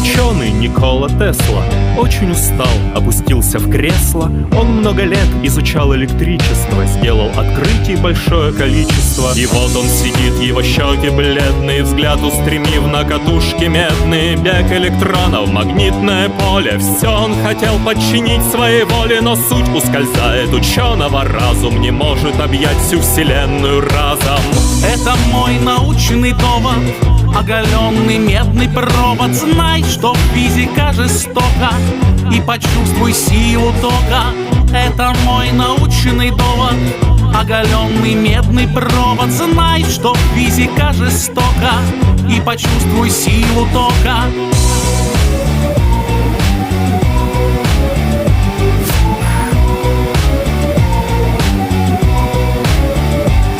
Ученый Никола Тесла очень устал, опустился в кресло. Он много лет изучал электричество, сделал открытий большое количество. И вот он сидит, его щеки бледные, взгляд устремив на катушки медные. Бег электронов, магнитное поле, все он хотел подчинить своей воле. Но суть ускользает ученого, разум не может объять всю вселенную разом. Это мой научный довод, оголенный медный провод. Знай, что физика жестока, и почувствуй силу тока. Это мой научный довод, оголенный медный провод. Знай, что физика жестока, и почувствуй силу тока.